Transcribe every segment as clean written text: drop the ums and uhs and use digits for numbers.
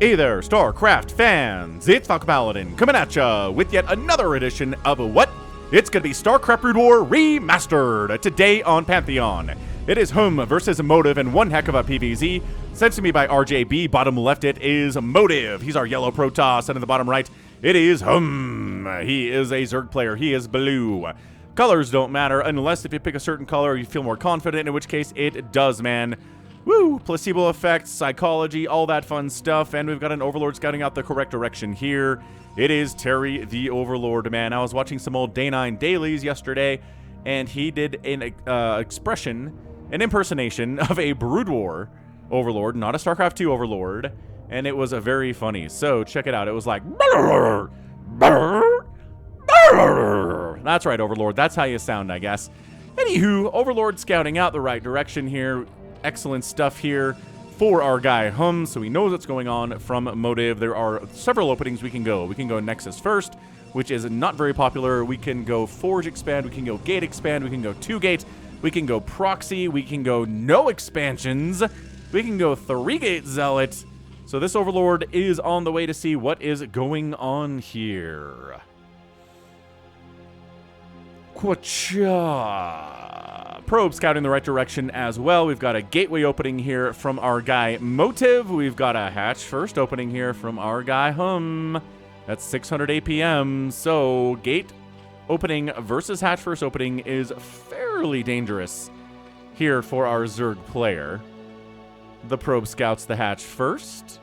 Hey there, StarCraft fans! It's Falcon Paladin coming at ya with yet another edition of what? It's gonna be StarCraft Brood War Remastered today on Pantheon. It is Hum versus Motive and one heck of a PvZ. Sent to me by RJB. Bottom left it is Motive. He's our yellow Protoss, and in the bottom right it is Hum. He is a Zerg player. He is blue. Colors don't matter unless if you pick a certain color you feel more confident, in which case it does, man. Woo! Placebo effects, psychology, all that fun stuff, and we've got an Overlord scouting out the correct direction here. It is Terry the Overlord, man. I was watching some old Day 9 dailies yesterday, and he did an an impersonation of a Brood War Overlord, not a StarCraft 2 Overlord, and it was very funny. So check it out. It was like, that's right, Overlord. That's how you sound, I guess. Anywho, Overlord scouting out the right direction here. Excellent stuff here for our guy Hum, so he knows what's going on from Motive. There are several openings we can go. We can go Nexus first, which is not very popular. We can go Forge expand. We can go Gate expand. We can go 2-Gate. We can go Proxy. We can go no expansions. We can go 3-Gate Zealot. So this Overlord is on the way to see what is going on here. Quacha. Probe scouting the right direction as well. We've got a gateway opening here from our guy Motive. We've got a hatch first opening here from our guy Hum. That's 600 APM. So gate opening versus hatch first opening is fairly dangerous here for our Zerg player. The probe scouts the hatch first.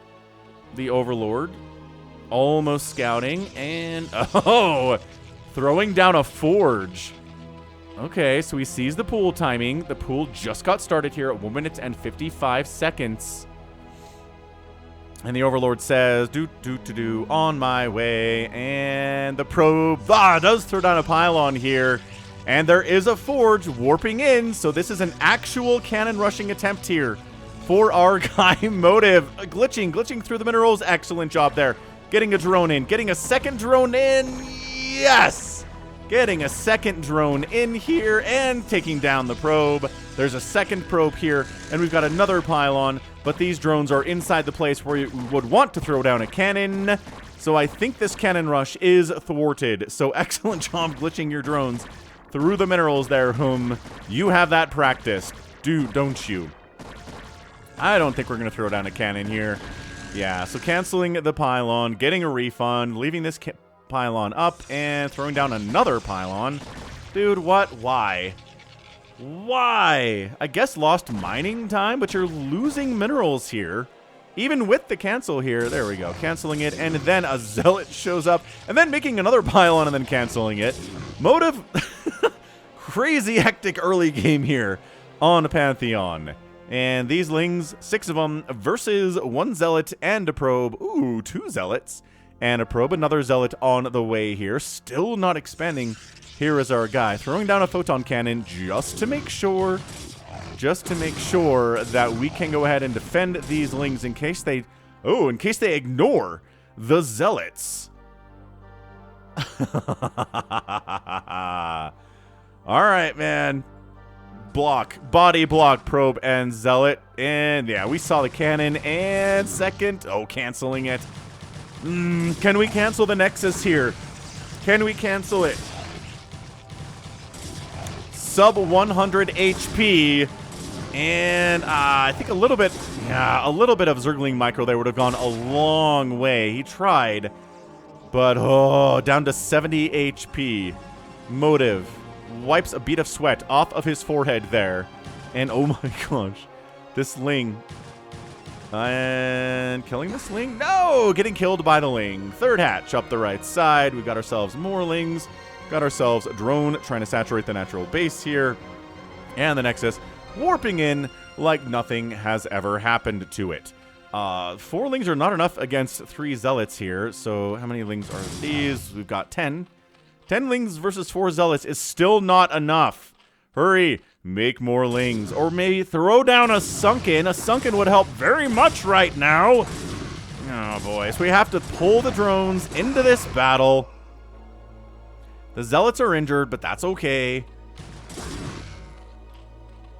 The Overlord almost scouting, and throwing down a Forge. Okay, so he sees the pool timing. The pool just got started here at 1 minute and 55 seconds. And the Overlord says, on my way. And the probe does throw down a pylon here. And there is a Forge warping in. So this is an actual cannon rushing attempt here for our guy Motive. Glitching through the minerals. Excellent job there. Getting a drone in. Getting a second drone in. Yes! Getting a second drone in here and taking down the probe. There's a second probe here, and we've got another pylon, but these drones are inside the place where you would want to throw down a cannon. So I think this cannon rush is thwarted. So excellent job glitching your drones through the minerals there, Hum. You have that practiced. Don't you? I don't think we're going to throw down a cannon here. Yeah, so canceling the pylon, getting a refund, leaving this pylon up, and throwing down another pylon. Dude, what? Why? I guess lost mining time, but you're losing minerals here. Even with the cancel here. There we go. Canceling it, and then a Zealot shows up, and then making another pylon, and then canceling it. Motive. Crazy hectic early game here on Pantheon. And these Lings, 6 of them, versus 1 Zealot and a probe. Ooh, 2 Zealots. And a probe, another Zealot on the way here. Still not expanding. Here is our guy throwing down a photon cannon just to make sure that we can go ahead and defend these Lings in case they ignore the Zealots. All right, man. Body block, probe, and Zealot. And yeah, we saw the cannon. And second, canceling it. Can we cancel the Nexus here? Can we cancel it? Sub 100 HP. And I think a little bit of Zergling Micro there would have gone a long way. He tried. But, down to 70 HP. Motive wipes a bead of sweat off of his forehead there. And oh my gosh. This Ling. And killing this Ling? No! Getting killed by the Ling. Third hatch up the right side. We've got ourselves more Lings. Got ourselves a drone trying to saturate the natural base here. And the Nexus warping in like nothing has ever happened to it. 4 Lings are not enough against 3 Zealots here. So how many Lings are these? We've got 10. 10 Lings versus 4 Zealots is still not enough. Hurry. Make more Lings. Or maybe throw down a Sunken. A Sunken would help very much right now. Oh, boy. So we have to pull the drones into this battle. The Zealots are injured, but that's okay.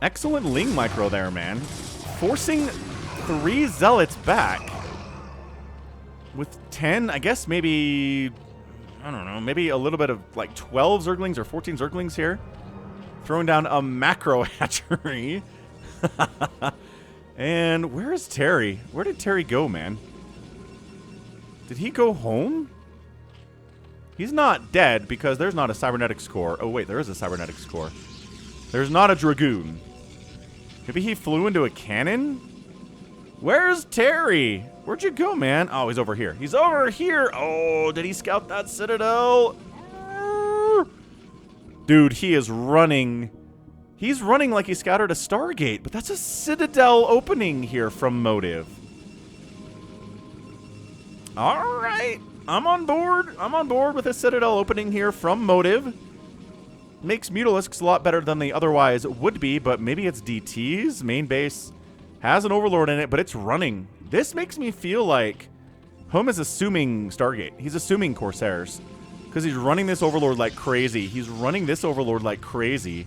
Excellent Ling micro there, man. Forcing 3 Zealots back. With 10, I guess maybe, I don't know, maybe a little bit of like 12 Zerglings or 14 Zerglings here. Throwing down a macro hatchery. And where is Terry? Where did Terry go, man? Did he go home? He's not dead because there's not a cybernetics core. Oh, wait, there is a cybernetics core. There's not a Dragoon. Maybe he flew into a cannon? Where's Terry? Where'd you go, man? Oh, he's over here. He's over here. Oh, did he scout that citadel? Dude, he is running. He's running like he scouted a Stargate, but that's a citadel opening here from Motive. All right. I'm on board. I'm on board with a citadel opening here from Motive. Makes Mutalisks a lot better than they otherwise would be, but maybe it's DT's main base has an Overlord in it, but it's running. This makes me feel like Home is assuming Stargate. He's assuming Corsairs because he's running this Overlord like crazy. He's running this Overlord like crazy.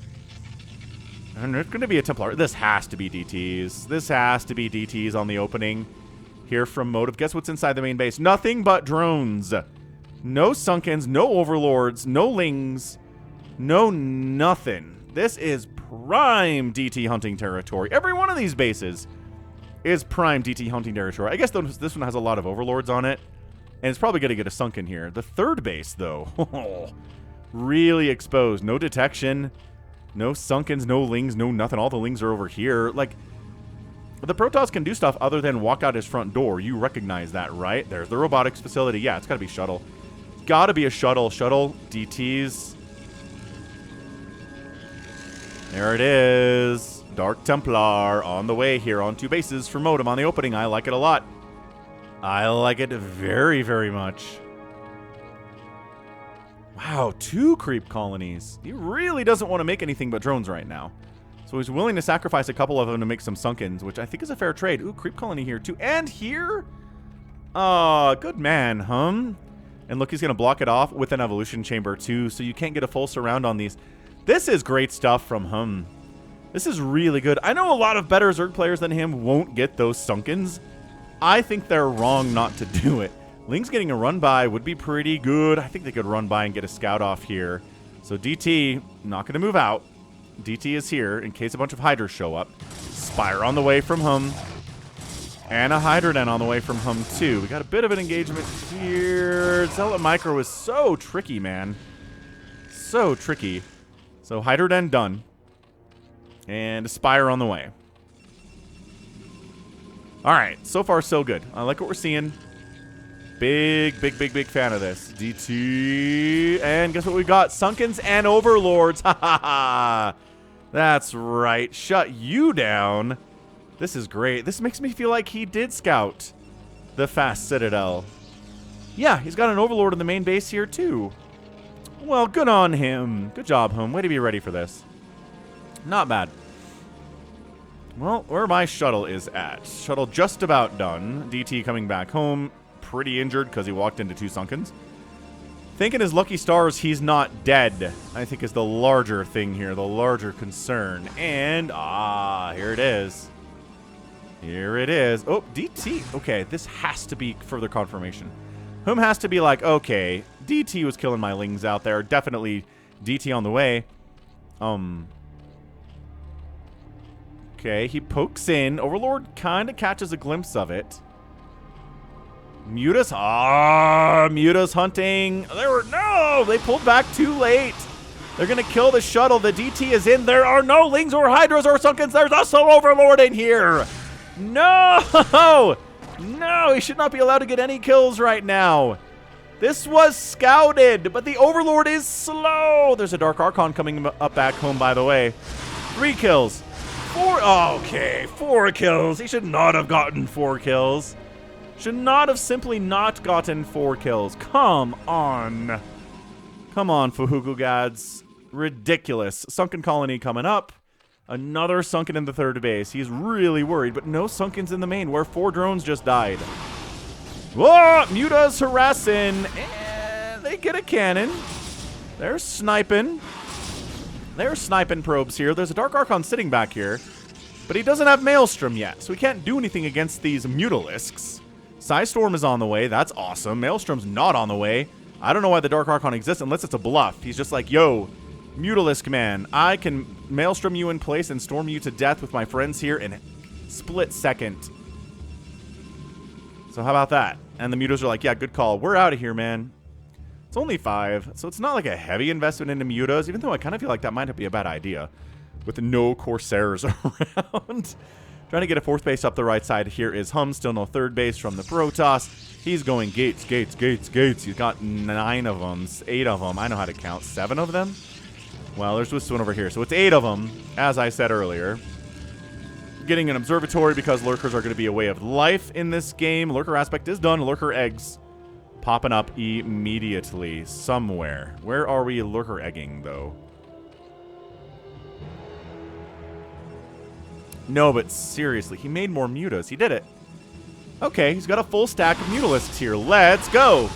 And there's going to be a Templar. This has to be DT's. This has to be DT's on the opening here from Motive. Guess what's inside the main base? Nothing but drones. No Sunkens, no Overlords, no Lings, no nothing. This is prime DT hunting territory. Every one of these bases is prime DT hunting territory. I guess this one has a lot of Overlords on it, and it's probably going to get a Sunken here. The third base, though, really exposed. No detection, no Sunkens, no Lings, no nothing. All the Lings are over here. Like, the Protoss can do stuff other than walk out his front door. You recognize that, right? There's the robotics facility. Yeah, it's got to be shuttle. It's got to be a shuttle. Shuttle, DTs. There it is. Dark Templar on the way here on 2 bases for Motive on the opening. I like it a lot. I like it very, very much. Wow, 2 creep colonies. He really doesn't want to make anything but drones right now. So he's willing to sacrifice a couple of them to make some Sunkens, which I think is a fair trade. Ooh, creep colony here too. And here? Good man, Hum. And look, he's going to block it off with an evolution chamber too, so you can't get a full surround on these. This is great stuff from Hum. This is really good. I know a lot of better Zerg players than him won't get those Sunkens. I think they're wrong not to do it. Ling's getting a run by would be pretty good. I think they could run by and get a scout off here. So DT, not going to move out. DT is here in case a bunch of Hydras show up. Spire on the way from Hum. And a Hydroden on the way from Hum too. We got a bit of an engagement here. Zealot Micro is so tricky, man. So tricky. So Hydroden done. And a Spire on the way. Alright, so far so good. I like what we're seeing. Big fan of this. DT. And guess what we got? Sunkens and Overlords. Ha ha ha. That's right. Shut you down. This is great. This makes me feel like he did scout the fast Citadel. Yeah, he's got an Overlord in the main base here too. Well, good on him. Good job, Home. Way to be ready for this. Not bad. Well, where my shuttle is at. Shuttle just about done. DT coming back home. Pretty injured because he walked into 2 Sunkens. Thinking his lucky stars he's not dead, I think is the larger thing here, the larger concern. And, here it is. Here it is. Oh, DT. Okay, this has to be further confirmation. Whom has to be like, okay, DT was killing my Lings out there. Definitely DT on the way. Okay, he pokes in. Overlord kind of catches a glimpse of it. Mutas. Mutas hunting. No, they pulled back too late. They're going to kill the shuttle. The DT is in. There are no Lings or Hydras or Sunkens. There's also Overlord in here. No. No, he should not be allowed to get any kills right now. This was scouted, but the Overlord is slow. There's a Dark Archon coming up back home, by the way. 3 kills. 4. Okay, 4 kills. He should not have gotten 4 kills. Should not have simply not gotten 4 kills. Come on. Come on, Fuhugu Gads. Ridiculous. Sunken Colony coming up. Another Sunken in the 3rd base. He's really worried, but no Sunkens in the main, where 4 drones just died. Whoa! Muta's harassing. And they get a cannon. They're sniping. They're sniping probes here. There's a Dark Archon sitting back here, but he doesn't have Maelstrom yet, so he can't do anything against these Mutalisks. Storm is on the way. That's awesome. Maelstrom's not on the way. I don't know why the Dark Archon exists unless it's a bluff. He's just like, yo, Mutalisk man, I can Maelstrom you in place and storm you to death with my friends here in a split second. So how about that? And the Mutas are like, yeah, good call. We're out of here, man. It's only 5, so it's not like a heavy investment into Mutas, even though I kind of feel like that might be a bad idea with no Corsairs around. Trying to get a 4th base up the right side here is Hum. Still no 3rd base from the Protoss. He's going gates, gates, gates, gates. He's got 9 of them, 8 of them. I know how to count. 7 of them? Well, there's this one over here. So it's 8 of them, as I said earlier. Getting an observatory because lurkers are going to be a way of life in this game. Lurker aspect is done. Lurker eggs popping up immediately somewhere. Where are we lurker egging, though? No, but seriously, he made more mutas. He did it. Okay, he's got a full stack of Mutalisks here. Let's go.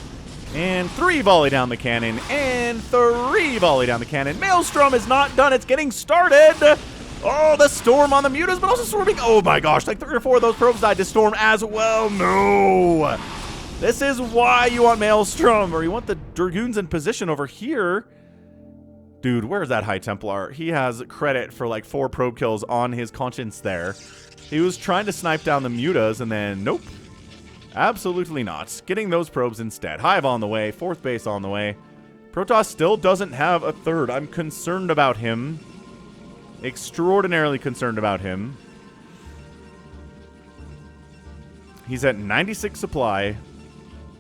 And 3 volley down the cannon. And 3 volley down the cannon. Maelstrom is not done. It's getting started. Oh, the storm on the mutas, but also storming. Oh my gosh, like 3 or 4 of those probes died to storm as well. No. This is why you want Maelstrom, or you want the Dragoons in position over here. Dude, where's that High Templar? He has credit for like 4 probe kills on his conscience there. He was trying to snipe down the mutas, and then nope. Absolutely not. Getting those probes instead. Hive on the way. 4th base on the way. Protoss still doesn't have a 3rd. I'm concerned about him. Extraordinarily concerned about him. He's at 96 supply.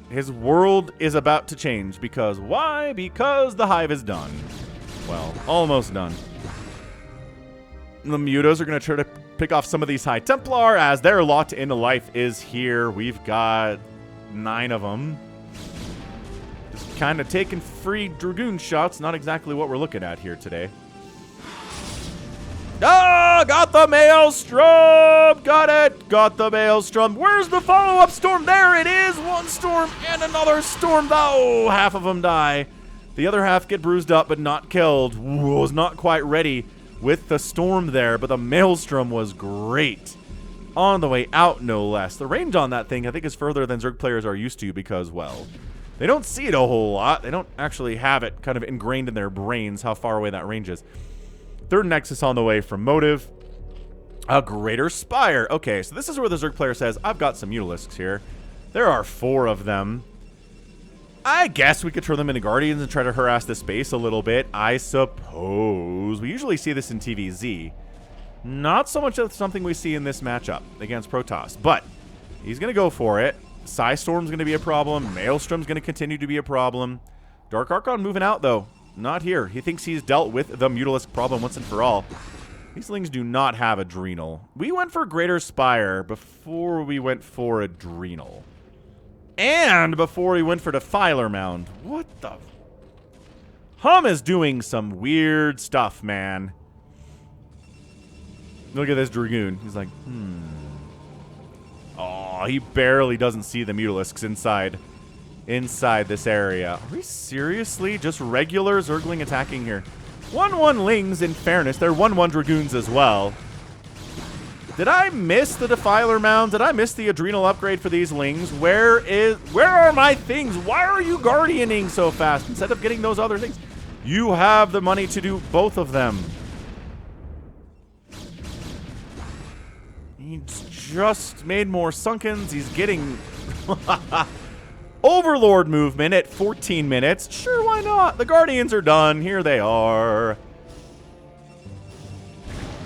His world is about to change because why? Because the Hive is done. Well, almost done. The Mutas are going to try to pick off some of these High Templar as their lot in life is here. We've got 9 of them. Just kind of taking free Dragoon shots. Not exactly what we're looking at here today. Ah, got the Maelstrom! Got it! Got the Maelstrom. Where's the follow-up storm? There it is! 1 storm and another storm. Oh, half of them die. The other half get bruised up but not killed. Was not quite ready with the storm there, but the Maelstrom was great. On the way out, no less. The range on that thing, I think, is further than Zerg players are used to because, well, they don't see it a whole lot. They don't actually have it kind of ingrained in their brains how far away that range is. 3rd Nexus on the way from Motive. A Greater Spire. Okay, so this is where the Zerg player says, I've got some Mutalisks here. There are 4 of them. I guess we could turn them into Guardians and try to harass this base a little bit, I suppose. We usually see this in TVZ. Not so much of something we see in this matchup against Protoss, but he's going to go for it. Storm's going to be a problem. Maelstrom's going to continue to be a problem. Dark Archon moving out, though. Not here. He thinks he's dealt with the Mutalisk problem once and for all. These things do not have Adrenal. We went for Greater Spire before we went for Adrenal. And before we went for Defiler Mound. What the... Hum is doing some weird stuff, man. Look at this Dragoon. He's like, Oh, he barely doesn't see the Mutalisks inside this area. Are we seriously just regular Zergling attacking here? 1-1 Lings, in fairness. They're 1-1 Dragoons as well. Did I miss the Defiler Mound? Did I miss the Adrenal upgrade for these Lings? Where are my things? Why are you guardianing so fast instead of getting those other things? You have the money to do both of them. He's just made more Sunkens. He's getting... Overlord movement at 14 minutes. Sure, why not? The Guardians are done. Here they are.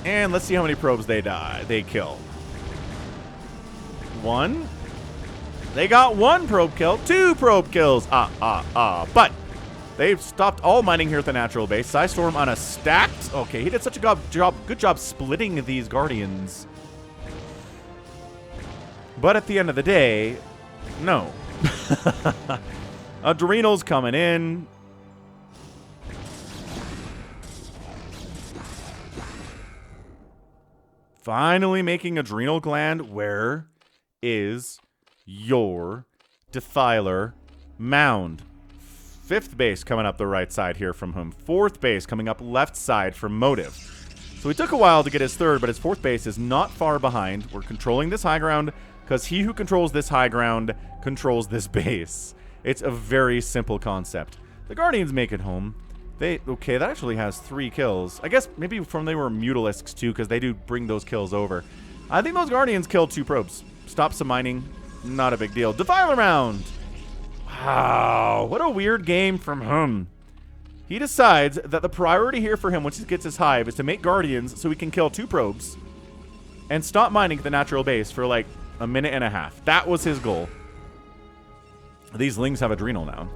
And let's see how many probes they kill. 1. They got 1 probe kill. 2 probe kills. But they've stopped all mining here at the natural base. Storm on a stacked. Okay, he did such a good job splitting these Guardians. But at the end of the day, no. Adrenal's coming in. Finally making Adrenal Gland. Where is your Defiler Mound? 5th base coming up the right side here from him. 4th base coming up left side from Motive. So it took a while to get his 3rd, but his 4th base is not far behind. We're controlling this high ground because he who controls this high ground controls this base. It's a very simple concept. The Guardians make it home. Okay, that actually has 3 kills. I guess maybe from they were Mutalisks too, because they do bring those kills over. I think those Guardians killed 2 probes. Stop some mining. Not a big deal. Defiler round. Wow, what a weird game from him. He decides that the priority here for him, once he gets his hive, is to make Guardians so he can kill 2 probes and stop mining the natural base for like a minute and a half. That was his goal. These Lings have Adrenal now.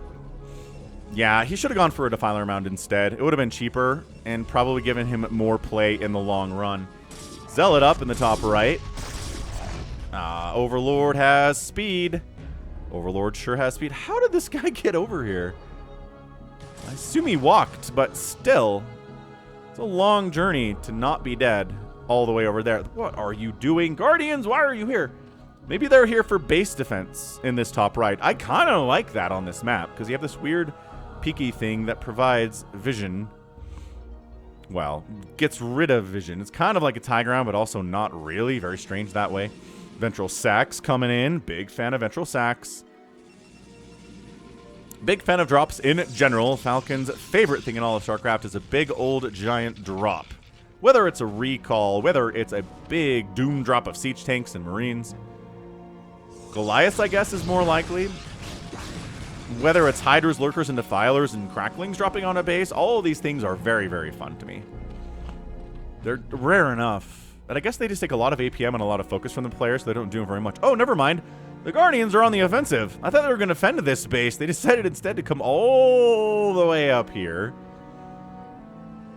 Yeah, he should have gone for a Defiler round instead. It would have been cheaper and probably given him more play in the long run. Zealot up in the top right. Overlord has speed. Overlord sure has speed. How did this guy get over here? I assume he walked, but still. It's a long journey to not be dead all the way over there. What are you doing? Guardians, why are you here? Maybe they're here for base defense in this top right. I kind of like that on this map, because you have this weird peaky thing that provides vision. Well, gets rid of vision. It's kind of like a tie ground, but also not really. Very strange that way. Ventral Sacs coming in. Big fan of Ventral Sacs. Big fan of drops in general. Falcon's favorite thing in all of StarCraft is a big old giant drop. Whether it's a recall, whether it's a big doom drop of siege tanks and marines. Goliaths, I guess, is more likely. Whether it's Hydras, Lurkers, and Defilers and Cracklings dropping on a base, all of these things are very, very fun to me. They're rare enough. And I guess they just take a lot of APM and a lot of focus from the players, so they don't do very much. Oh, never mind. The Guardians are on the offensive. I thought they were going to fend this base. They decided instead to come all the way up here.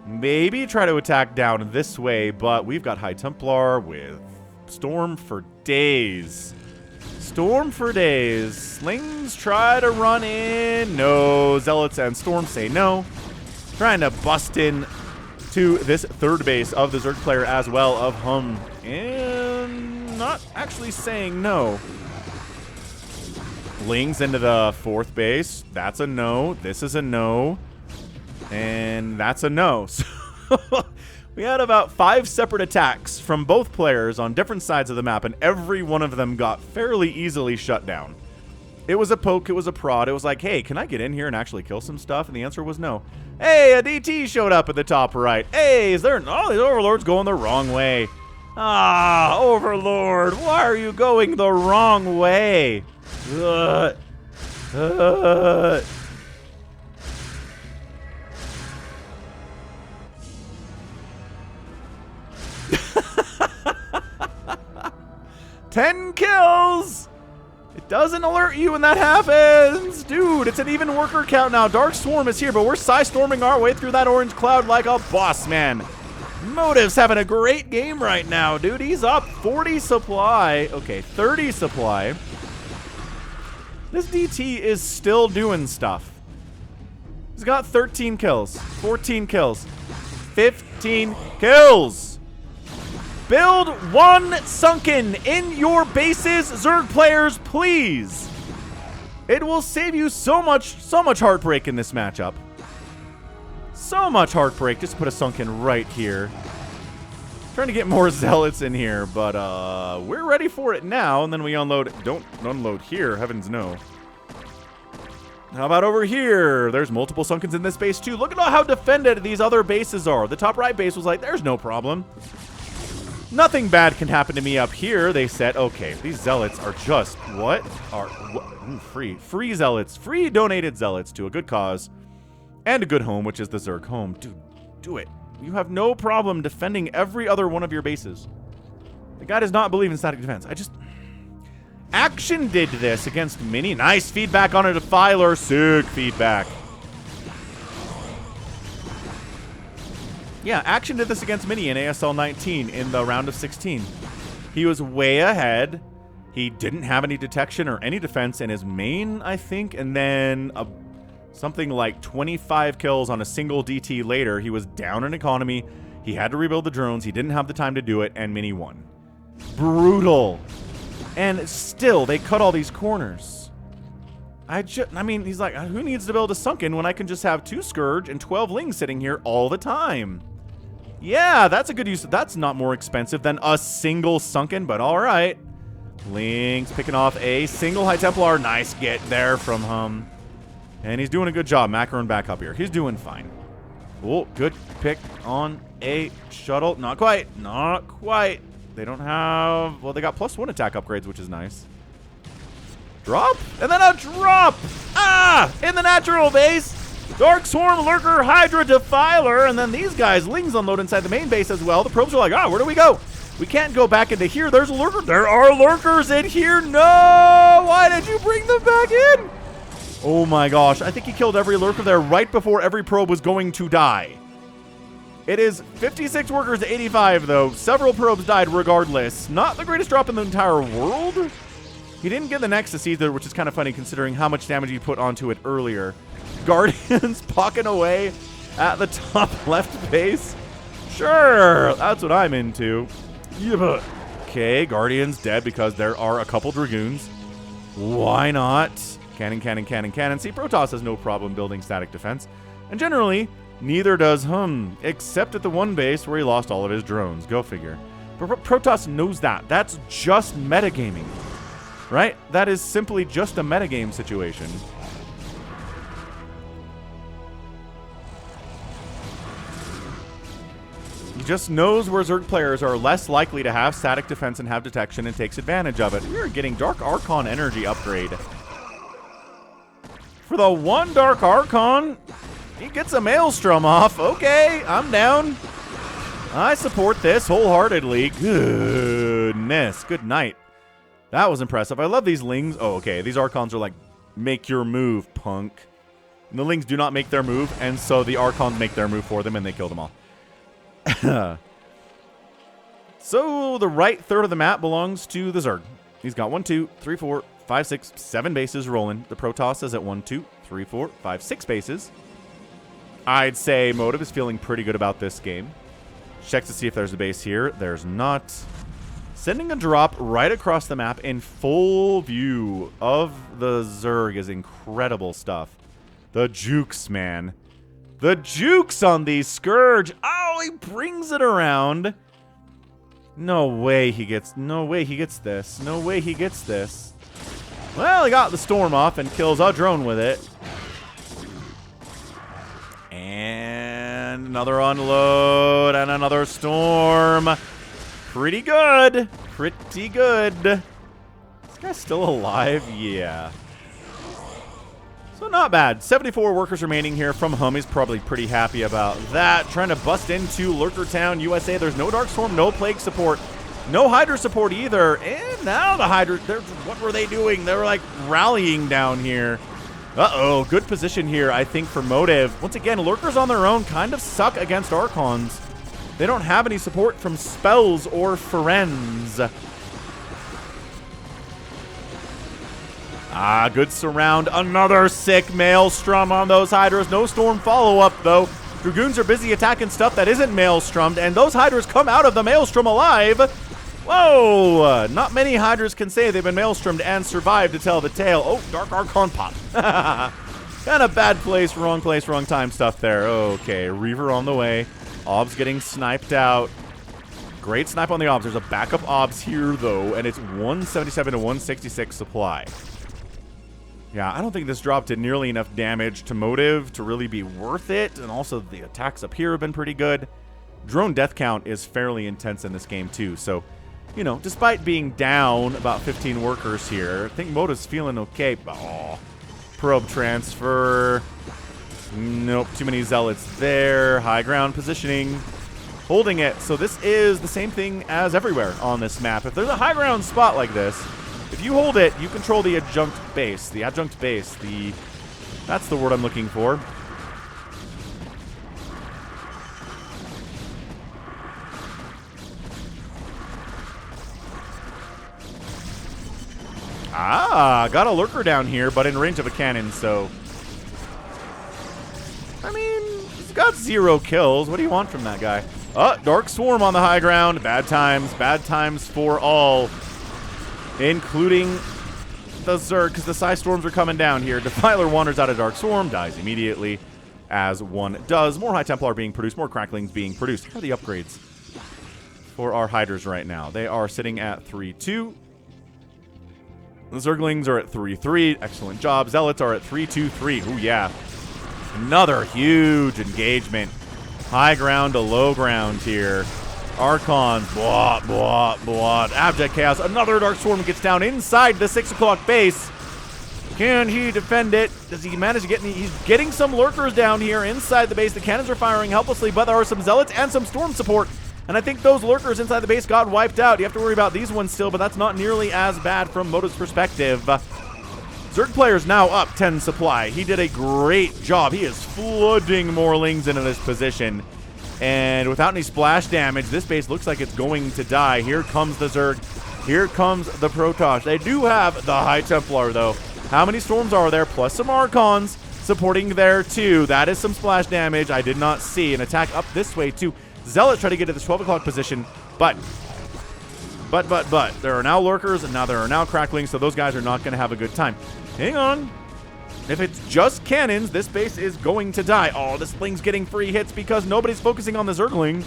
Maybe try to attack down this way, but we've got High Templar with Storm for days. Storm for days. Slings try to run in. No. Zealots and Storm say no. Trying to bust in to this third base of the Zerg player as well of Hum. And not actually saying no. Lings into the 4th base. That's a no. This is a no. And that's a no. So we had about 5 separate attacks from both players on different sides of the map, and every one of them got fairly easily shut down. It was a poke, it was a prod, it was like, hey, can I get in here and actually kill some stuff? And the answer was no. Hey, a DT showed up at the top right. Hey, is there... Oh, the Overlord's going the wrong way. Ah, Overlord, why are you going the wrong way? Ten kills! It doesn't alert you when that happens! Dude, it's an even worker count now. Dark Swarm is here, but we're Psy-storming our way through that orange cloud like a boss man. Motive's having a great game right now, dude. He's up 40 supply. Okay, 30 supply. This DT is still doing stuff. He's got 13 kills, 14 kills, 15 kills. Build 1 sunken in your bases, Zerg players, please. It will save you so much heartbreak in this matchup. So much heartbreak. Just put a sunken right here. Trying to get more zealots in here, but we're ready for it now. And then we unload. Don't unload here. Heavens no. How about over here? There's multiple sunkens in this base too. Look at how defended these other bases are. The top right base was like, there's no problem. Nothing bad can happen to me up here, they said. Okay, these zealots are just, free zealots, free donated zealots to a good cause and a good home, which is the Zerg home. Dude, do it. You have no problem defending every other one of your bases. The guy does not believe in static defense. Action did this against Mini. Nice feedback on a Defiler. Sick feedback. Yeah, Action did this against Mini in ASL 19 in the round of 16. He was way ahead. He didn't have any detection or any defense in his main, I think. And then something like 25 kills on a single DT later. He was down in economy. He had to rebuild the drones. He didn't have the time to do it, and Mini won. Brutal. And still, they cut all these corners. I mean, he's like, who needs to build a sunken when I can just have 2 Scourge and 12 Lings sitting here all the time? Yeah, that's a good use. That's not more expensive than a single sunken, but all right. Link's picking off a single High Templar. Nice get there from Hum. And he's doing a good job. Macaron back up here. He's doing fine. Oh, good pick on a shuttle. Not quite. Not quite. They don't have... Well, they got +1 attack upgrades, which is nice. Drop. And then a drop. Ah! In the natural base. Dark Swarm, Lurker, Hydra, Defiler. And then these guys, Lings unload inside the main base as well. The probes are like, where do we go? We can't go back into here. There's a Lurker. There are Lurkers in here. No! Why did you bring them back in? Oh my gosh. I think he killed every Lurker there right before every probe was going to die. It is 56 workers to 85, though. Several probes died regardless. Not the greatest drop in the entire world. He didn't get the Nexus either, which is kind of funny considering how much damage he put onto it earlier. Guardians pocking away at the top left base. Sure, that's what I'm into. Yeah. Okay, Guardians dead because there are a couple Dragoons. Why not? Cannon, cannon, cannon, cannon. See, Protoss has no problem building static defense. And generally, neither does Hum, except at the one base where he lost all of his drones. Go figure. Protoss knows that. That's just metagaming. Right? That is simply just a metagame situation. He just knows where Zerg players are less likely to have static defense and have detection and takes advantage of it. We are getting Dark Archon energy upgrade. For the one Dark Archon, he gets a Maelstrom off. Okay, I'm down. I support this wholeheartedly. Goodness. Good night. That was impressive. I love these Lings. Oh, okay. These Archons are like, make your move, punk. And the Lings do not make their move, and so the Archons make their move for them, and they kill them all. So the right third of the map belongs to the Zerg. He's got 1, 2, 3, 4, 5, 6, 7 bases rolling. The Protoss is at 1, 2, 3, 4, 5, 6 bases. I'd say Motive is feeling pretty good about this game. Checks to see if there's a base here. There's not. Sending a drop right across the map in full view of the Zerg is incredible stuff. The jukes, man. The jukes on these Scourge. Oh, he brings it around. No way he gets this. No way he gets this. Well, he got the Storm off and kills a drone with it. And another unload and another Storm. Pretty good. Pretty good. This guy's still alive? Yeah. So not bad. 74 workers remaining here from Hum. He's probably pretty happy about that. Trying to bust into Lurker Town, USA. There's no Dark Storm, no Plague support, no Hydra support either. And now the Hydra, what were they doing? They were like rallying down here. Uh-oh, good position here, I think, for Motive. Once again, Lurkers on their own kind of suck against Archons. They don't have any support from spells or friends. Ah, good surround. Another sick Maelstrom on those Hydras. No Storm follow-up, though. Dragoons are busy attacking stuff that isn't Maelstromed, and those Hydras come out of the Maelstrom alive. Whoa! Not many Hydras can say they've been Maelstromed and survived to tell the tale. Oh, Dark Archon pop. Kind of bad place, wrong time stuff there. Okay, Reaver on the way. Obs getting sniped out. Great snipe on the Obs. There's a backup Obs here, though, and it's 177 to 166 supply. Yeah, I don't think this drop did nearly enough damage to Motive to really be worth it, and also the attacks up here have been pretty good. Drone death count is fairly intense in this game, too, so, you know, despite being down about 15 workers here, I think Motive's feeling okay. Oh, probe transfer. Nope, too many Zealots there. High ground positioning. Holding it. So this is the same thing as everywhere on this map. If there's a high ground spot like this, if you hold it, you control the adjunct base. The adjunct base. That's the word I'm looking for. Ah, got a Lurker down here, but in range of a cannon, so... I mean, he's got 0 kills. What do you want from that guy? Dark Swarm on the high ground. Bad times for all, including the Zerg, because the Psy Storms are coming down here. Defiler wanders out of Dark Swarm, dies immediately, as one does. More High Templar being produced, more Cracklings being produced. How are the upgrades for our Hydras right now? They are sitting at 3-2. The Zerglings are at 3-3. Excellent job. Zealots are at 3-2-3. Ooh, yeah. Another huge engagement. High ground to low ground here. Archons, blah, blah, blah. Abject Chaos. Another Dark Swarm gets down inside the 6 o'clock base. Can he defend it? Does he manage to get any? He's getting some lurkers down here inside the base. The cannons are firing helplessly, but there are some Zealots and some Storm support. And I think those lurkers inside the base got wiped out. You have to worry about these ones still, but that's not nearly as bad from Motive's perspective. Zerg player's now up 10 supply. He did a great job. He is flooding more Lings into this position. And without any splash damage, this base looks like it's going to die. Here comes the Zerg. Here comes the Protoss. They do have the High Templar, though. How many Storms are there? Plus some Archons supporting there, too. That is some splash damage I did not see. An attack up this way, too. Zealots try to get to the 12 o'clock position, but there are now lurkers, and now there are now cracklings, so those guys are not going to have a good time. Hang on. If it's just cannons, this base is going to die. Oh, this Ling's getting free hits because nobody's focusing on the Zergling.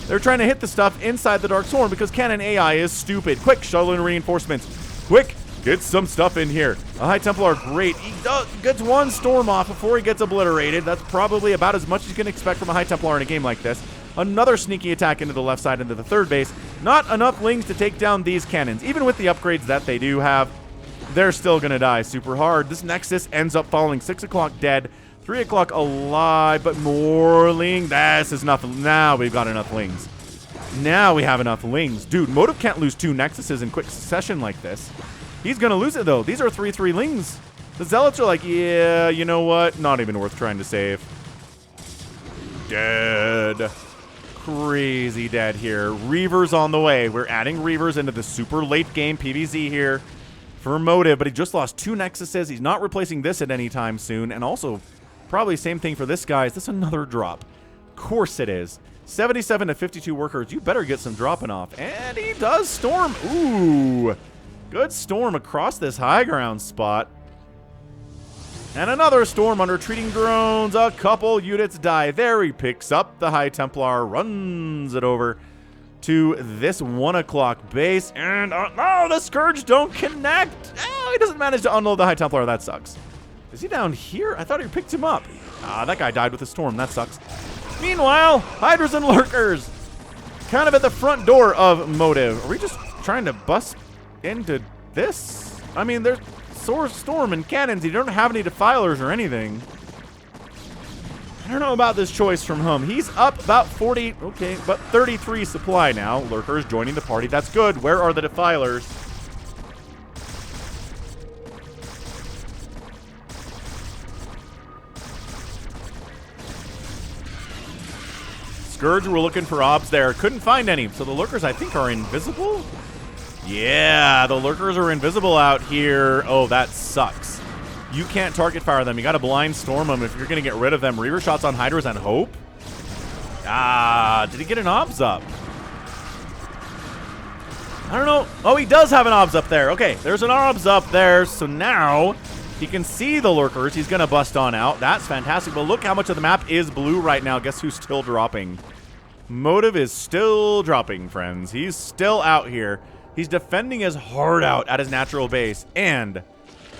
They're trying to hit the stuff inside the Dark Swarm because cannon AI is stupid. Quick, shuttle and reinforcements. Quick, get some stuff in here. A High Templar, great. He gets one Storm off before he gets obliterated. That's probably about as much as you can expect from a High Templar in a game like this. Another sneaky attack into the left side, into the third base. Not enough Lings to take down these cannons. Even with the upgrades that they do have, they're still going to die super hard. This Nexus ends up falling 6 o'clock dead, 3 o'clock alive, but more Ling. This is nothing. Now we've got enough Lings. Now we have enough Lings. Dude, Motive can't lose 2 Nexuses in quick succession like this. He's going to lose it, though. These are 3-3 Lings. The Zealots are like, yeah, you know what? Not even worth trying to save. Dead. Crazy dead here. Reavers on the way. We're adding Reavers into the super late game PvZ here for Motive, but he just lost 2 Nexuses. He's not replacing this at any time soon. And also, probably same thing for this guy. Is this another drop? Of course it is. 77 to 52 workers. You better get some dropping off. And he does storm. Ooh. Good storm across this high ground spot. And another storm on retreating drones. A couple units die there. He picks up the High Templar, runs it over to this 1 o'clock base. And, oh, the Scourge don't connect. Oh, he doesn't manage to unload the High Templar. That sucks. Is he down here? I thought he picked him up. Ah, that guy died with a storm. That sucks. Meanwhile, Hydras and Lurkers kind of at the front door of Motive. Are we just trying to bust into this? I mean, there's Storm and cannons. You don't have any defilers or anything. I don't know about this choice from him. He's up about 40, okay, but 33 supply now. Lurkers joining the party. That's good. Where are the defilers? Scourge, we're looking for obs there. Couldn't find any. So the Lurkers, I think, are invisible? Yeah, the Lurkers are invisible out here. Oh, that sucks. You can't target fire them. You got to blind storm them if you're going to get rid of them. Reaver shots on Hydras and Hope. Ah, did he get an obs up? I don't know. Oh, he does have an obs up there. Okay, there's an obs up there. So now he can see the Lurkers. He's going to bust on out. That's fantastic. But look how much of the map is blue right now. Guess who's still dropping? Motive is still dropping, friends. He's still out here. He's defending his heart out at his natural base and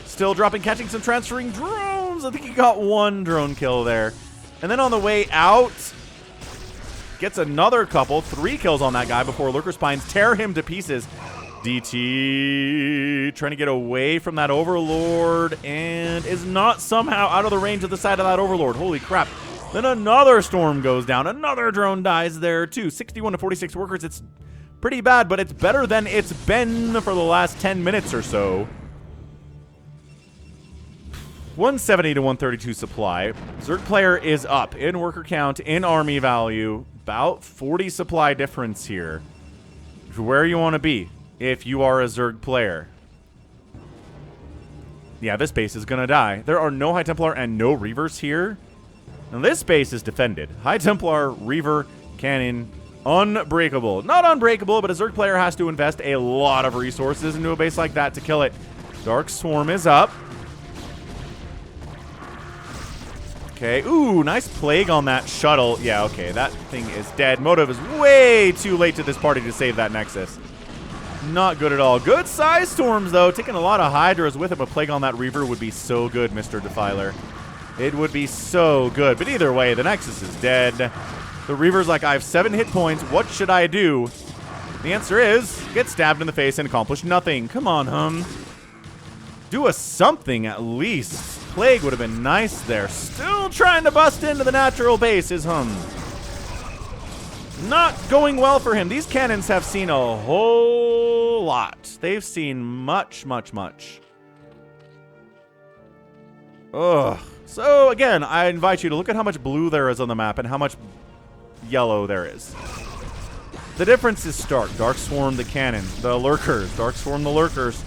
still dropping, catching some transferring drones. I think he got 1 drone kill there. And then on the way out, gets another couple, 3 kills on that guy before Lurker Spines tear him to pieces. DT trying to get away from that Overlord and is not somehow out of the range of the side of that Overlord. Holy crap. Then another storm goes down. Another drone dies there too. 61 to 46 workers. It's pretty bad, but it's better than it's been for the last 10 minutes or so. 170 to 132 supply. Zerg player is up in worker count, in army value. About 40 supply difference here. Where you want to be if you are a Zerg player. Yeah, this base is going to die. There are no High Templar and no Reavers here. Now this base is defended. High Templar, Reaver, Cannon, unbreakable. Not unbreakable, but a Zerg player has to invest a lot of resources into a base like that to kill it. Dark Swarm is up. Okay. Ooh, nice plague on that shuttle. Yeah, okay. That thing is dead. Motive is way too late to this party to save that Nexus. Not good at all. Good size storms, though. Taking a lot of Hydras with him. A Plague on that Reaver would be so good, Mr. Defiler. It would be so good. But either way, the Nexus is dead. The Reaver's like, I have 7 hit points. What should I do? The answer is, get stabbed in the face and accomplish nothing. Come on, Hum. Do a something at least. Plague would have been nice there. Still trying to bust into the natural base is Hum. Not going well for him. These cannons have seen a whole lot. They've seen much, much, much. Ugh. So, again, I invite you to look at how much blue there is on the map and how much yellow there is. The difference is stark. Dark Swarm the cannon, the lurkers. Dark Swarm the lurkers.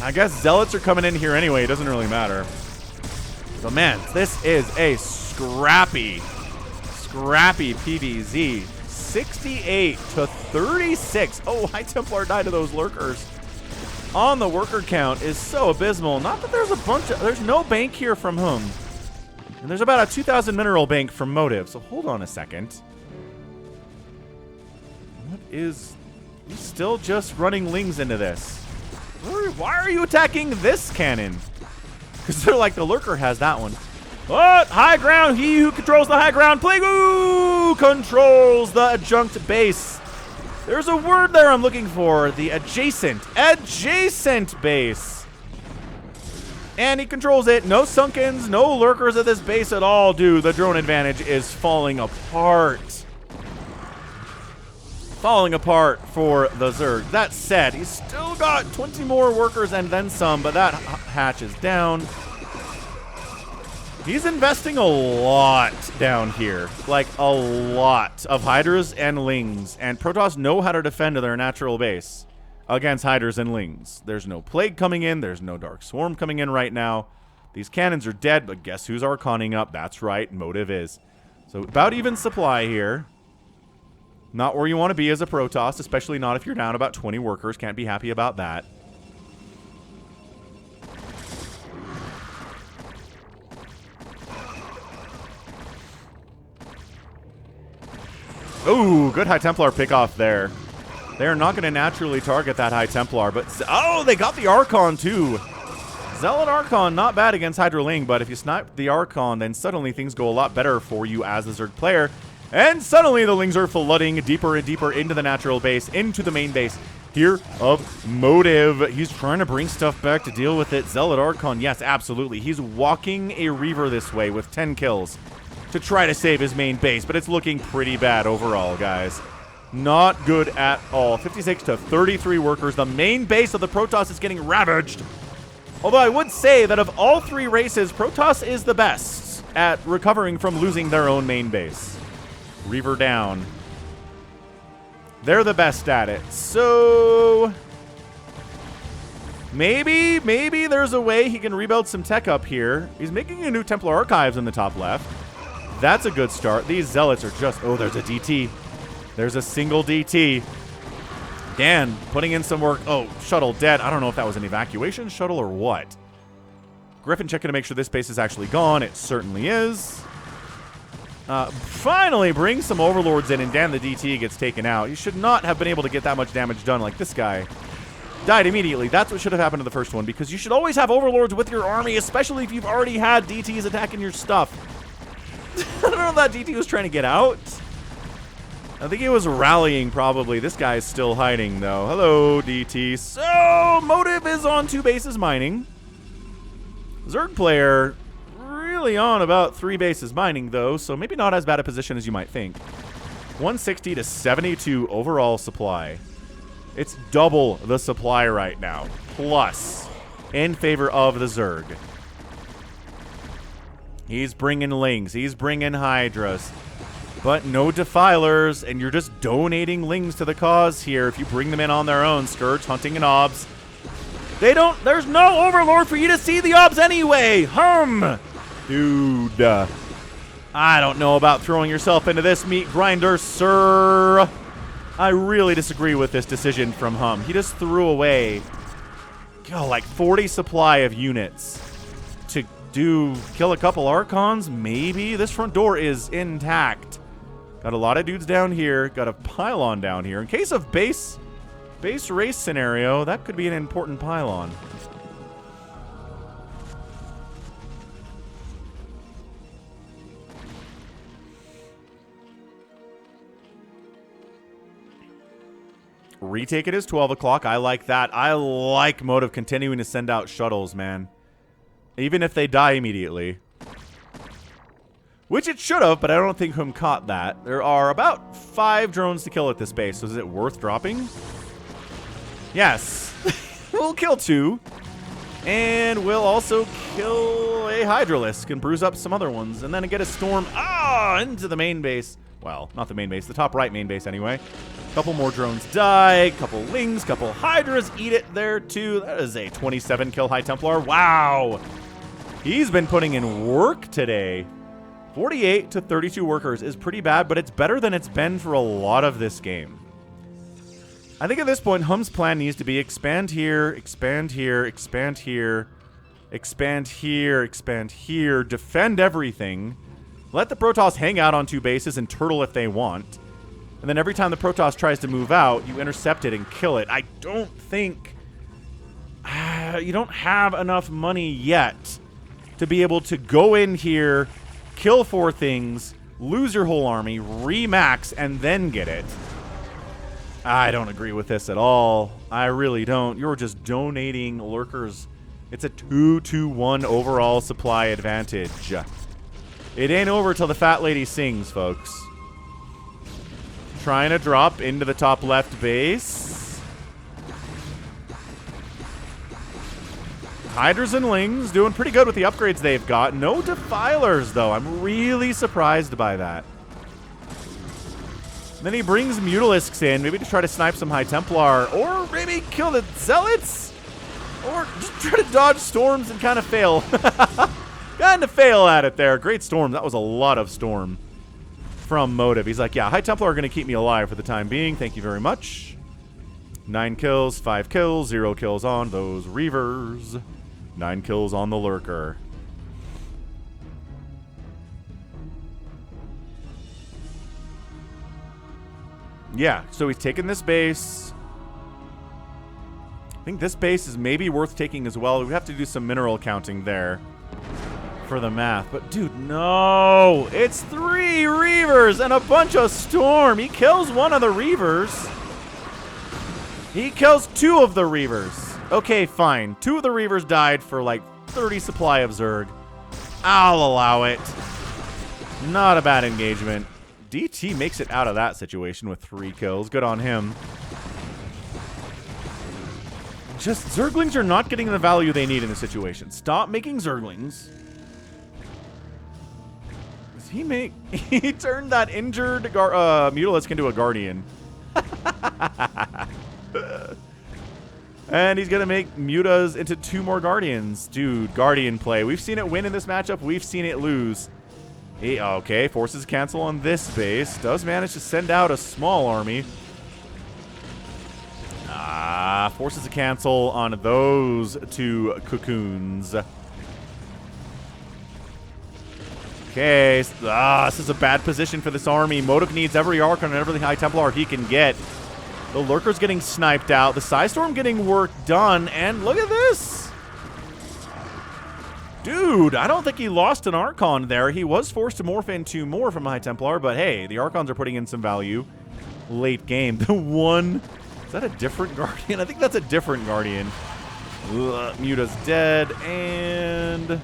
I guess Zealots are coming in here anyway. It doesn't really matter. So, man, this is a scrappy PvZ. 68 to 36. Oh, High Templar died to those lurkers. On the worker count is so abysmal. Not that there's a bunch of... There's no bank here from Hum. And there's about a 2,000 mineral bank from Motive. So hold on a second. What is... He's still just running Lings into this. Why are you attacking this cannon? Because they're like, the lurker has that one. What? High ground. He who controls the high ground. Plague controls the adjunct base. There's a word there I'm looking for. The adjacent base. And he controls it. No sunkens, no lurkers at this base at all, dude. The drone advantage is falling apart. Falling apart for the Zerg. That said, he's still got 20 more workers and then some, but that hatch is down. He's investing a lot down here. Like, a lot of Hydras and Lings. And Protoss know how to defend their natural base against Hydras and Lings. There's no Plague coming in. There's no Dark Swarm coming in right now. These cannons are dead, but guess who's Arconing up? That's right, Motive is. So, about even supply here. Not where you want to be as a Protoss, especially not if you're down about 20 workers. Can't be happy about that. Ooh, good High Templar pick-off there. They're not going to naturally target that High Templar, but... Oh, they got the Archon, too. Zealot Archon, not bad against Hydroling, but if you snipe the Archon, then suddenly things go a lot better for you as the Zerg player. And suddenly the Lings are flooding deeper and deeper into the natural base, into the main base here of Motive. He's trying to bring stuff back to deal with it. Zealot Archon, yes, absolutely. He's walking a Reaver this way with 10 kills to try to save his main base, but it's looking pretty bad overall, guys. Not good at all. 56 to 33 workers. The main base of the Protoss is getting ravaged. Although I would say that of all 3 races, Protoss is the best at recovering from losing their own main base. Reaver down. They're the best at it. So maybe there's a way he can rebuild some tech up here. He's making a new Templar Archives in the top left. That's a good start. These Zealots are just... Oh, there's a DT. There's a single DT. Dan putting in some work. Oh, shuttle dead. I don't know if that was an evacuation shuttle or what. Griffin checking to make sure this base is actually gone. It certainly is. Finally brings some Overlords in, and Dan the DT gets taken out. You should not have been able to get that much damage done like this guy. Died immediately. That's what should have happened to the first one, because you should always have Overlords with your army, especially if you've already had DTs attacking your stuff. I don't know if that DT was trying to get out. I think he was rallying, probably. This guy's still hiding, though. Hello, DT. So, Motive is on 2 bases mining. Zerg player really on about 3 bases mining, though, so maybe not as bad a position as you might think. 160 to 72 overall supply. It's double the supply right now, plus in favor of the Zerg. He's bringing Lings. He's bringing Hydras. But no Defilers, and you're just donating Lings to the cause here if you bring them in on their own. Scourge, Hunting, and Obs. There's no Overlord for you to see the Obs anyway. Dude. I don't know about throwing yourself into this meat grinder, sir. I really disagree with this decision from He just threw away, like 40 supply of units to kill a couple Archons, maybe. This front door is intact. Got a lot of dudes down here. Got a pylon down here. In case of base race scenario, that could be an important pylon. Retake it is 12 o'clock. I like that. I like Motive continuing to send out shuttles, man. Even if they die immediately. Which it should have, but I don't think Hum caught that. There are about 5 drones to kill at this base, so is it worth dropping? Yes. We'll kill 2. And we'll also kill a Hydralisk and bruise up some other ones. And then get a Storm into the main base. Well, not the main base, the top right main base anyway. Couple more drones die, couple Lings, couple Hydras eat it there too. That is a 27 kill High Templar. Wow. He's been putting in work today. 48 to 32 workers is pretty bad, but it's better than it's been for a lot of this game. I think at this point, Hum's plan needs to be expand here, expand here, expand here, expand here, expand here, defend everything. Let the Protoss hang out on 2 bases and turtle if they want. And then every time the Protoss tries to move out, you intercept it and kill it. I don't think... you don't have enough money yet to be able to go in here, kill 4 things, lose your whole army, remax, and then get it. I don't agree with this at all. I really don't. You're just donating lurkers. It's a 2-to-1 overall supply advantage. It ain't over till the fat lady sings, folks. Trying to drop into the top left base. Hydras and Lings doing pretty good with the upgrades they've got. No Defilers, though. I'm really surprised by that. Then he brings Mutalisks in, maybe to try to snipe some High Templar, or maybe kill the Zealots, or just try to dodge storms and kind of fail. Kind of fail at it there. Great Storm. That was a lot of Storm from Motive. He's like, yeah, High Templar are going to keep me alive for the time being. Thank you very much. 9 kills, 5 kills, 0 kills on those Reavers. 9 kills on the Lurker. Yeah, so he's taken this base. I think this base is maybe worth taking as well. We have to do some mineral counting there for the math. But, dude, no! It's 3 Reavers and a bunch of Storm. He kills one of the Reavers. He kills 2 of the Reavers. Okay, fine. 2 of the Reavers died for, like, 30 supply of Zerg. I'll allow it. Not a bad engagement. DT makes it out of that situation with 3 kills. Good on him. Just, Zerglings are not getting the value they need in this situation. Stop making Zerglings. Does he make... He turned that injured Mutalisk into a Guardian. And he's going to make Mutas into 2 more Guardians. Dude, Guardian play. We've seen it win in this matchup. We've seen it lose. Okay, forces cancel on this base. Does manage to send out a small army. Forces a cancel on those 2 cocoons. Okay, this is a bad position for this army. Motive needs every Archon and every High Templar he can get. The Lurker's getting sniped out. The Psystorm getting work done. And look at this. Dude, I don't think he lost an Archon there. He was forced to morph into more from High Templar, but hey, the Archons are putting in some value late game. The one... Is that a different Guardian? I think that's a different Guardian. Muta's dead, and...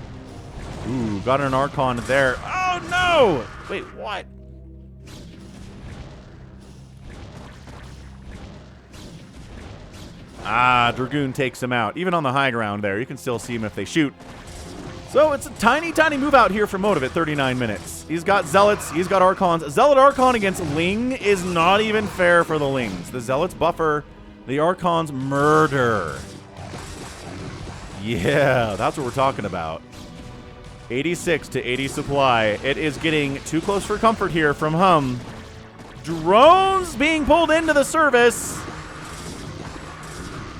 Ooh, got an Archon there. Oh, no! Wait, what? Dragoon takes him out. Even on the high ground there, you can still see him if they shoot. So it's a tiny, tiny move out here for Motive at 39 minutes. He's got Zealots. He's got Archons. Zealot Archon against Ling is not even fair for the Lings. The Zealots buffer. The Archons murder. Yeah, that's what we're talking about. 86 to 80 supply. It is getting too close for comfort here from Hum. Drones being pulled into the service.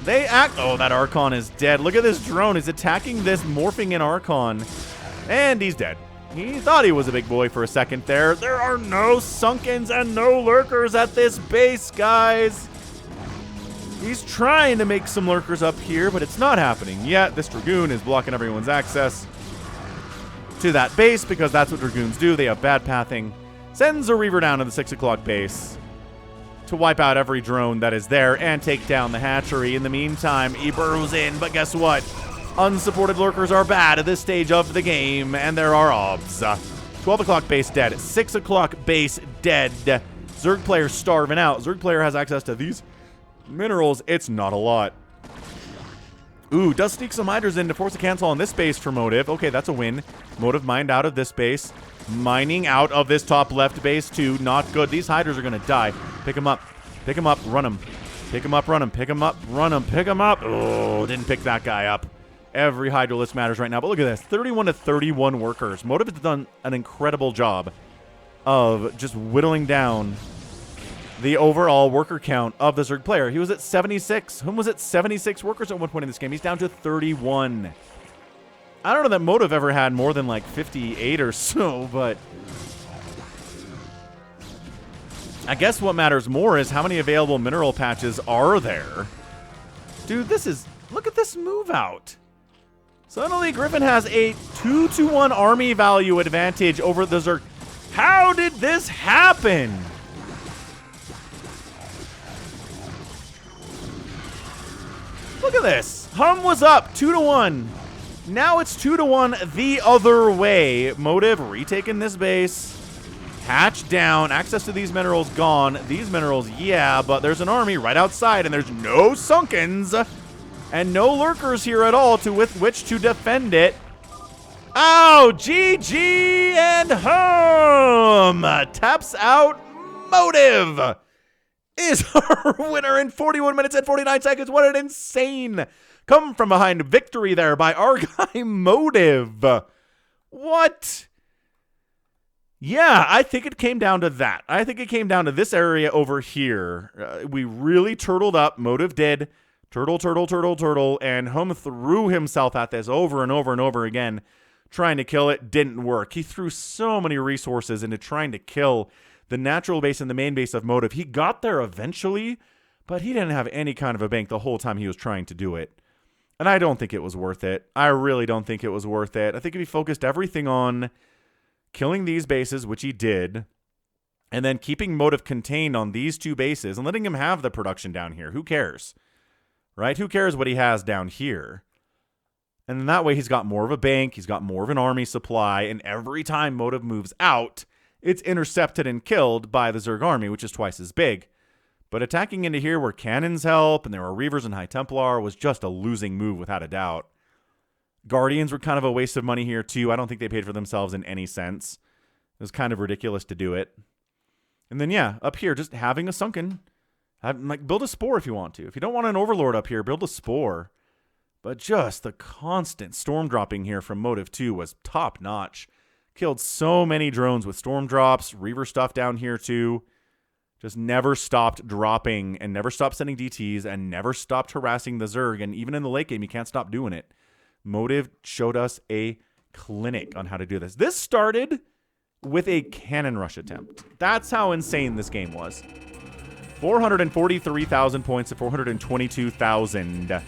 They act... Oh, that Archon is dead. Look at this drone. He's attacking this morphing in Archon. And he's dead. He thought he was a big boy for a second there. There are no Sunkens and no Lurkers at this base, guys. He's trying to make some Lurkers up here, but it's not happening yet. This Dragoon is blocking everyone's access to that base because that's what Dragoons do. They have bad pathing. Sends a Reaver down to the 6 o'clock base to wipe out every drone that is there and take down the hatchery. In the meantime, he burrows in, but guess what? Unsupported Lurkers are bad at this stage of the game, and there are obs. 12 o'clock base dead. 6 o'clock base dead. Zerg player starving out. Zerg player has access to these minerals. It's not a lot. Ooh, does sneak some Hydras in to force a cancel on this base for Motive. Okay, that's a win. Motive mined out of this base. Mining out of this top left base too. Not good. These Hydras are going to die. Pick them up. Pick them up. Run them. Pick them up. Run them. Pick them up. Run them. Pick them up. Oh, didn't pick that guy up. Every Hydralist matters right now. But look at this. 31 to 31 workers. Motive has done an incredible job of just whittling down the overall worker count of the Zerg player. He was at 76. Whom was at 76 workers at one point in this game? He's down to 31. I don't know that Motive ever had more than like 58 or so, but I guess what matters more is how many available mineral patches are there. Dude, this is... Look at this move out. Suddenly, Griffin has a 2-to-1 army value advantage over the Zerg. How did this happen? Look at this. Hum was up 2-to-1. Now it's 2-to-1 the other way. Motive retaking this base. Hatch down. Access to these minerals gone. These minerals, yeah, but there's an army right outside, and there's no Sunkens and no Lurkers here at all with which to defend it. Oh, GG and Hum taps out Motive. Is our winner in 41 minutes and 49 seconds. What an insane come from behind victory there by our guy Motive. What? Yeah, I think it came down to that. I think it came down to this area over here. We really turtled up. Motive did. Turtle, and Hum threw himself at this over and over and over again, trying to kill it. Didn't work. He threw so many resources into trying to kill the natural base and the main base of Motive. He got there eventually, but he didn't have any kind of a bank the whole time he was trying to do it. And I don't think it was worth it. I really don't think it was worth it. I think if he focused everything on killing these bases, which he did, and then keeping Motive contained on these two bases and letting him have the production down here, who cares? Right? Who cares what he has down here? And then that way he's got more of a bank, he's got more of an army supply, and every time Motive moves out, it's intercepted and killed by the Zerg army, which is twice as big. But attacking into here where cannons help, and there were Reavers and High Templar, was just a losing move without a doubt. Guardians were kind of a waste of money here too. I don't think they paid for themselves in any sense. It was kind of ridiculous to do it. And then yeah, up here, just having a Sunken. Build a Spore if you want to. If you don't want an Overlord up here, build a Spore. But just the constant storm dropping here from Motive 2 was top notch. Killed so many drones with storm drops, Reaver stuff down here too. Just never stopped dropping and never stopped sending DTs and never stopped harassing the Zerg. And even in the late game, you can't stop doing it. Motive showed us a clinic on how to do this. This started with a cannon rush attempt. That's how insane this game was. 443,000 points to 422,000.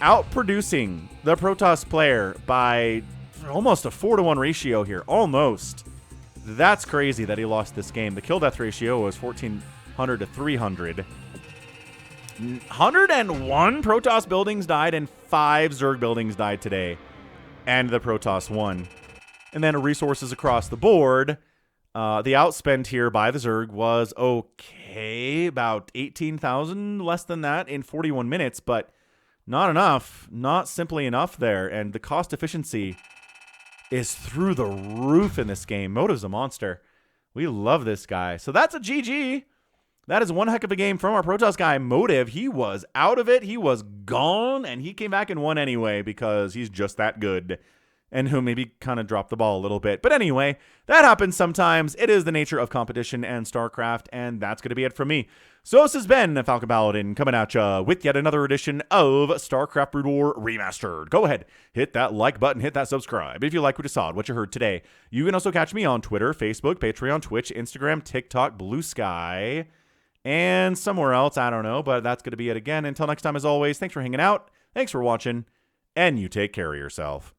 Outproducing the Protoss player by almost a 4-to-1 ratio here. Almost. That's crazy that he lost this game. The kill-death ratio was 1,400 to 300. 101 Protoss buildings died and 5 Zerg buildings died today. And the Protoss won. And then resources across the board. The outspend here by the Zerg was okay. About 18,000, less than that in 41 minutes. But not enough. Not simply enough there. And the cost efficiency is through the roof in this game. Motive's a monster. We love this guy. So that's a GG. That is one heck of a game from our Protoss guy, Motive. He was out of it. He was gone, and he came back and won anyway because he's just that good. and who maybe kind of dropped the ball a little bit. But anyway, that happens sometimes. It is the nature of competition and StarCraft, and that's going to be it from me. So this has been Falcon Paladin coming at you with yet another edition of StarCraft Brood War Remastered. Go ahead, hit that like button, hit that subscribe if you like what you saw, what you heard today. You can also catch me on Twitter, Facebook, Patreon, Twitch, Instagram, TikTok, Blue Sky, and somewhere else. I don't know, but that's going to be it again. Until next time, as always, thanks for hanging out, thanks for watching, and you take care of yourself.